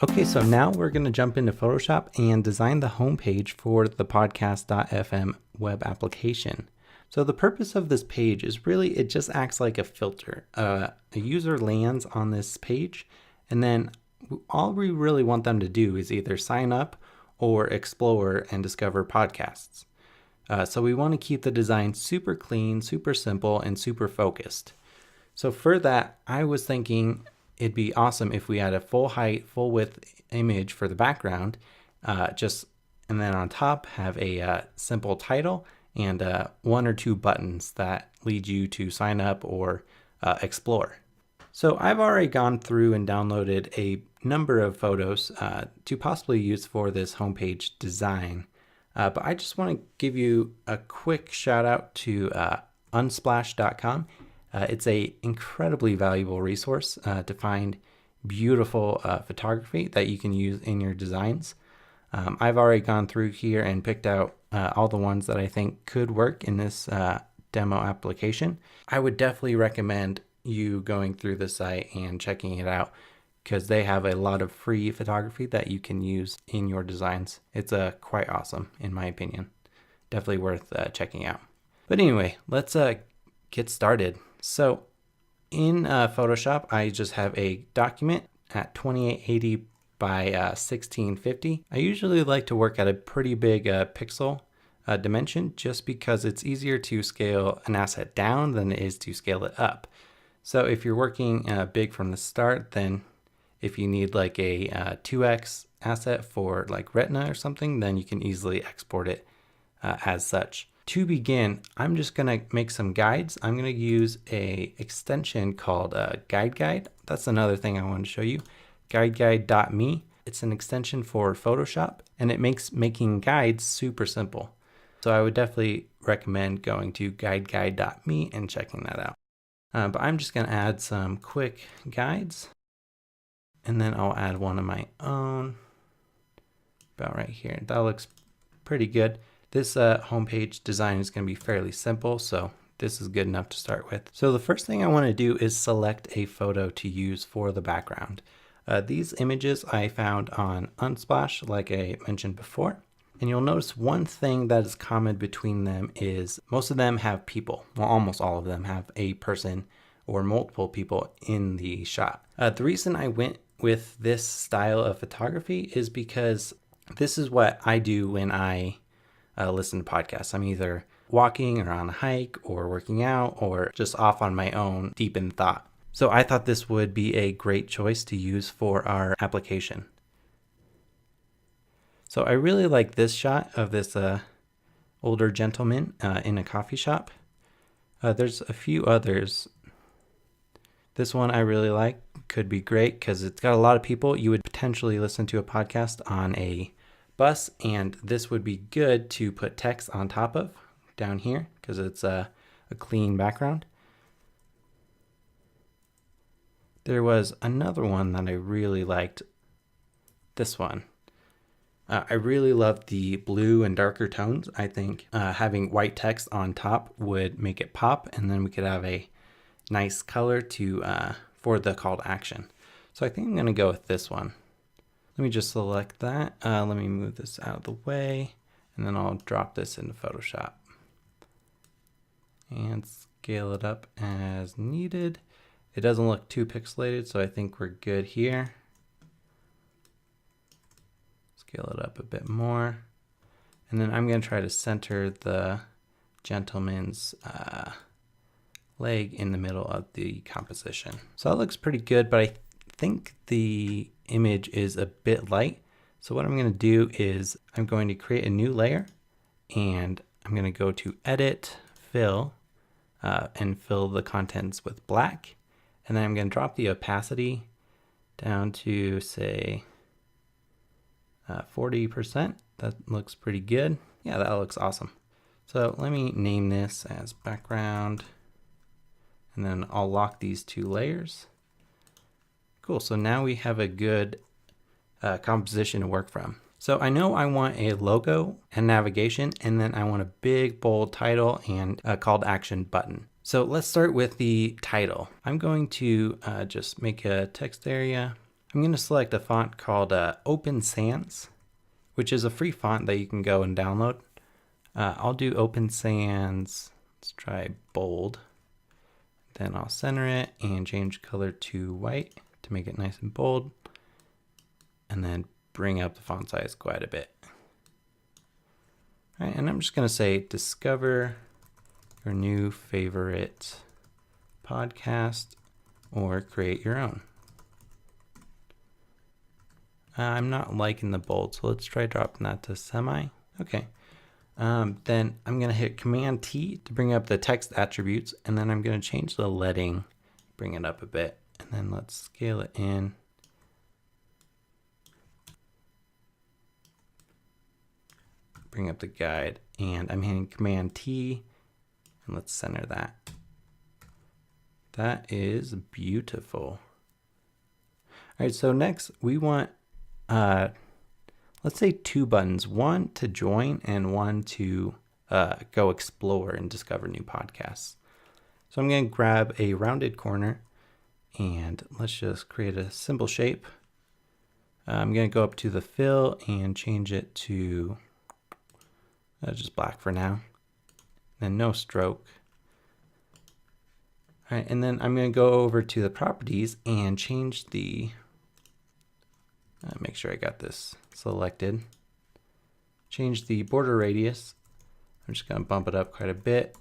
Okay, so now we're going to jump into Photoshop and design the homepage for the podcast.fm web application. So the purpose of this page is really, it just acts like a filter. A user lands on this page, and then all we really want them to do is either sign up or explore and discover podcasts. So we want to keep the design super clean, super simple, and super focused. So for that, I was thinking it'd be awesome if we had a full height, full width image for the background, and then on top have a simple title and one or two buttons that lead you to sign up or explore. So I've already gone through and downloaded a number of photos to possibly use for this homepage design. But I just want to give you a quick shout out to unsplash.com. It's a incredibly valuable resource to find beautiful photography that you can use in your designs. I've already gone through here and picked out all the ones that I think could work in this demo application. I would definitely recommend you going through the site and checking it out because they have a lot of free photography that you can use in your designs. It's quite awesome in my opinion. Definitely worth checking out. But anyway, let's get started. So in Photoshop, I just have a document at 2880 by 1650. I usually like to work at a pretty big pixel dimension just because it's easier to scale an asset down than it is to scale it up. So if you're working big from the start, then if you need like a 2x asset for like Retina or something, then you can easily export it as such. To begin, I'm just gonna make some guides. I'm gonna use a extension called Guide. That's another thing I want to show you. Guide.me. It's an extension for Photoshop, and it makes making guides super simple. So I would definitely recommend going to guide.me and checking that out. But I'm just gonna add some quick guides, and then I'll add one of my own about right here. That looks pretty good. This homepage design is going to be fairly simple, so this is good enough to start with. So the first thing I want to do is select a photo to use for the background. These images I found on Unsplash, like I mentioned before. And you'll notice one thing that is common between them is most of them have people. Well, almost all of them have a person or multiple people in the shot. The reason I went with this style of photography is because this is what I do when I listen to podcasts. I'm either walking or on a hike or working out or just off on my own deep in thought. So I thought this would be a great choice to use for our application. So I really like this shot of this older gentleman in a coffee shop. There's a few others. This one I really like, could be great because it's got a lot of people. You would potentially listen to a podcast on a bus, and this would be good to put text on top of down here because it's a clean background. There was another one that I really liked. This one. I really love the blue and darker tones. I think having white text on top would make it pop, and then we could have a nice color for the call to action. So I think I'm going to go with this one. Let me just select that. Let me move this out of the way, and then I'll drop this into Photoshop and scale it up as needed. It doesn't look too pixelated, so I think we're good here. Scale it up a bit more. And then I'm going to try to center the gentleman's leg in the middle of the composition. So that looks pretty good, but I think the image is a bit light. So what I'm going to do is I'm going to create a new layer, and I'm going to go to Edit, Fill, and fill the contents with black. And then I'm going to drop the opacity down to, say, 40%. That looks pretty good. Yeah, that looks awesome. So let me name this as background, and then I'll lock these two layers. Cool, so now we have a good composition to work from. So I know I want a logo and navigation, and then I want a big bold title and a call to action button. So let's start with the title. I'm going to just make a text area I'm going to select a font called Open Sans, which is a free font that you can go and download. I'll do Open Sans, let's try bold. Then I'll center it and change color to white to make it nice and bold. And then bring up the font size quite a bit. All right, and I'm just going to say discover your new favorite podcast or create your own. I'm not liking the bold, so let's try dropping that to semi. Okay. Then I'm going to hit Command T to bring up the text attributes, and then I'm going to change the leading, bring it up a bit, and then let's scale it in. Bring up the guide, and I'm hitting Command T, and let's center that. That is beautiful. All right, so next we want, let's say 2 buttons, one to join and one to go explore and discover new podcasts. So I'm going to grab a rounded corner and let's just create a simple shape. I'm going to go up to the fill and change it to just black for now. Then no stroke. All right, and then I'm going to go over to the properties and change the, make sure I got this selected. Change the border radius. I'm just going to bump it up quite a bit.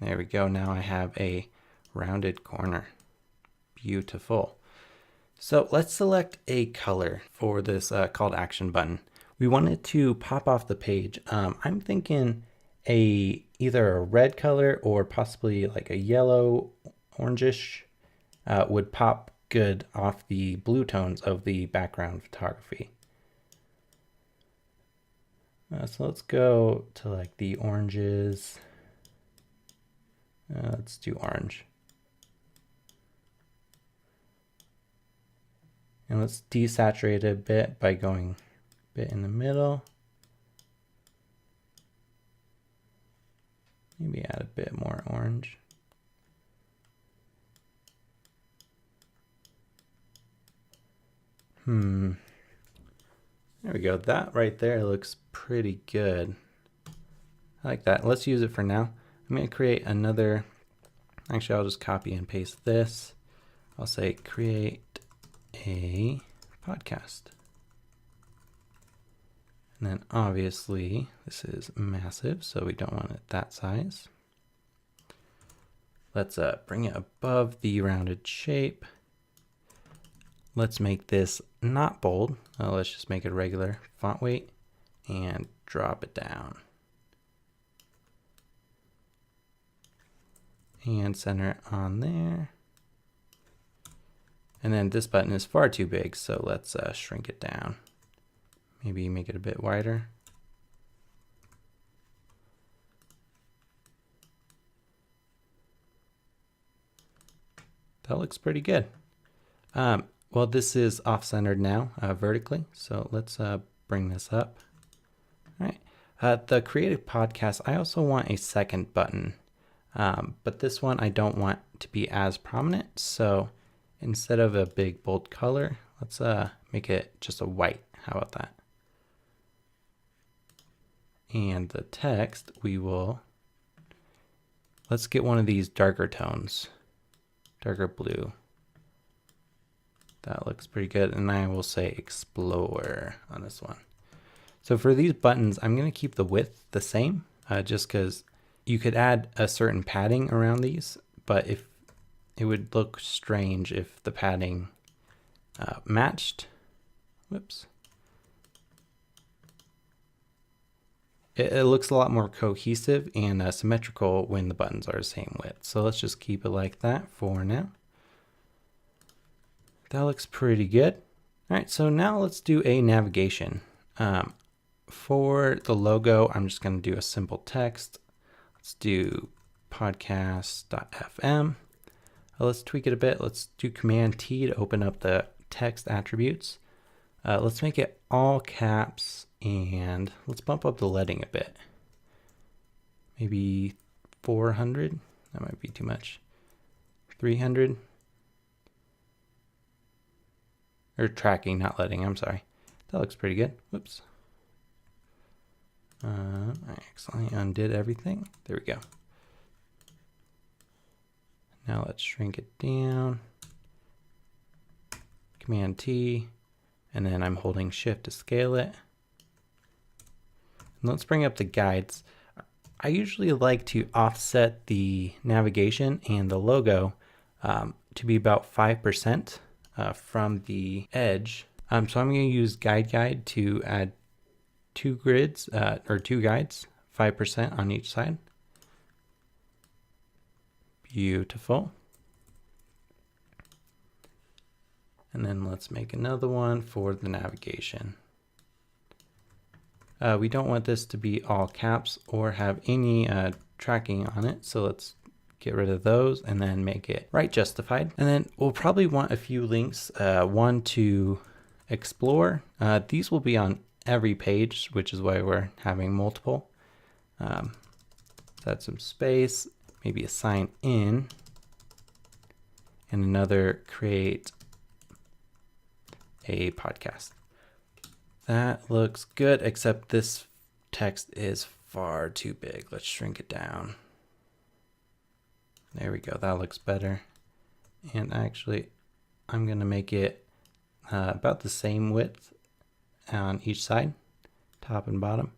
There we go. Now I have a rounded corner. Beautiful. So let's select a color for this call to action button. We want it to pop off the page. I'm thinking either a red color or possibly like a yellow, orangish would pop good off the blue tones of the background photography. So let's go to like the oranges. Let's do orange. And let's desaturate it a bit by going a bit in the middle. Maybe add a bit more orange. There we go. That right there looks pretty good. I like that. Let's use it for now. I'm going to create another. Actually, I'll just copy and paste this. I'll say create a podcast. And then obviously this is massive, so we don't want it that size. Let's bring it above the rounded shape. Let's make this not bold. Let's just make it regular font weight and drop it down. And center it on there. And then this button is far too big, so let's shrink it down. Maybe make it a bit wider. That looks pretty good. Well, this is off-centered now vertically, so let's bring this up. All right. The Creative Podcast, I also want a second button, but this one I don't want to be as prominent. So instead of a big bold color, let's make it just a white. How about that? And the text, let's get one of these darker tones, darker blue. That looks pretty good. And I will say explore on this one. So for these buttons, I'm going to keep the width the same, just because you could add a certain padding around these, but if it would look strange if the padding matched. Whoops. It looks a lot more cohesive and symmetrical when the buttons are the same width. So let's just keep it like that for now. That looks pretty good. All right, so now let's do a navigation. For the logo, I'm just going to do a simple text. Let's do podcast.fm. Let's tweak it a bit. Let's do Command T to open up the text attributes. Let's make it all caps and let's bump up the leading a bit. Maybe 400. That might be too much. 300. or tracking, not letting, I'm sorry. That looks pretty good. Whoops. I accidentally undid everything. There we go. Now let's shrink it down. Command T, and then I'm holding Shift to scale it. And let's bring up the guides. I usually like to offset the navigation and the logo to be about 5% from the edge. So I'm going to use guide to add two grids or two guides, 5% on each side. Beautiful. And then let's make another one for the navigation. We don't want this to be all caps or have any tracking on it. So let's get rid of those and then make it right justified. And then we'll probably want a few links, one to explore. These will be on every page, which is why we're having multiple. Let's add some space, maybe a sign in, and another create a podcast. That looks good, except this text is far too big. Let's shrink it down. There we go, that looks better. And actually, I'm gonna make it about the same width on each side, top and bottom.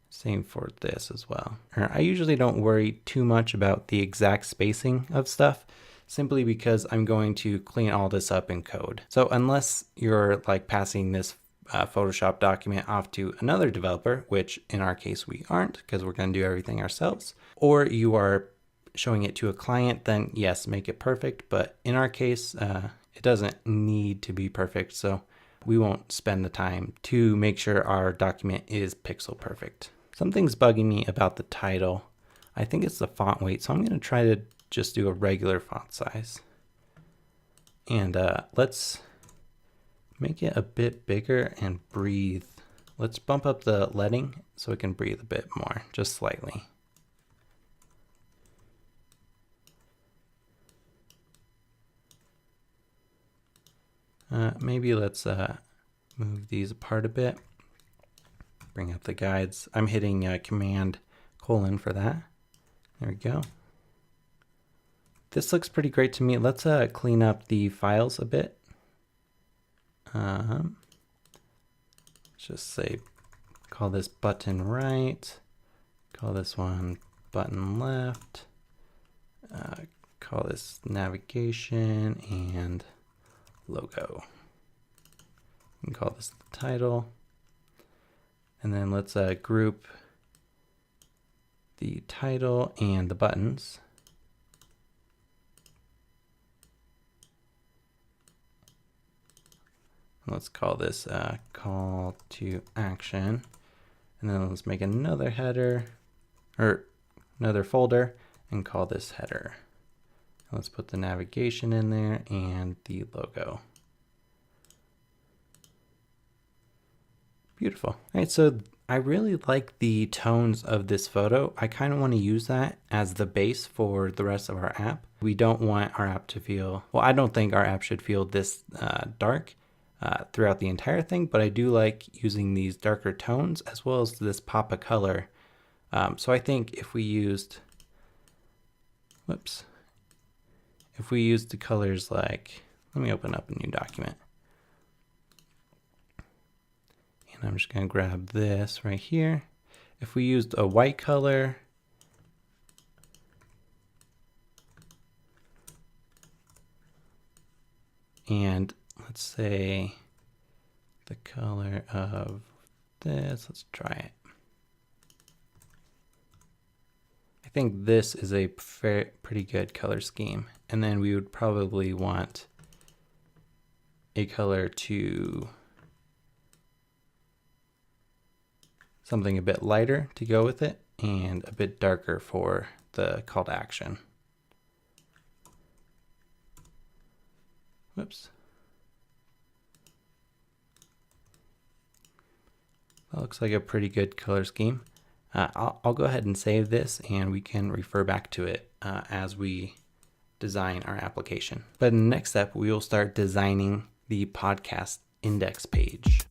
Same for this as well. I usually don't worry too much about the exact spacing of stuff, simply because I'm going to clean all this up in code. So unless you're like passing this Photoshop document off to another developer, which in our case we aren't because we're going to do everything ourselves, or you are showing it to a client, then yes, make it perfect. But in our case, it doesn't need to be perfect. So we won't spend the time to make sure our document is pixel perfect. Something's bugging me about the title. I think it's the font weight. So I'm going to try to just do a regular font size. And let's make it a bit bigger and breathe. Let's bump up the leading so it can breathe a bit more, just slightly. Maybe let's move these apart a bit. Bring up the guides. I'm hitting Command : for that. There we go. This looks pretty great to me. Let's clean up the files a bit. Just say, call this button right, call this one button left, call this navigation and logo. And call this the title. And then let's group the title and the buttons. Let's call this call to action. And then let's make another header or another folder and call this header. Let's put the navigation in there and the logo. Beautiful. All right, so I really like the tones of this photo. I kind of want to use that as the base for the rest of our app. We don't want our app to feel, well, I don't think our app should feel this dark throughout the entire thing, but I do like using these darker tones as well as this pop of color. So I think if we used, if we used the colors like, let me open up a new document. And I'm just going to grab this right here. If we used a white color, and let's say the color of this, let's try it. I think this is a pretty good color scheme. And then we would probably want a color to something a bit lighter to go with it and a bit darker for the call to action. Whoops. That looks like a pretty good color scheme. I'll go ahead and save this and we can refer back to it as we design our application. But in the next step, we will start designing the podcast index page.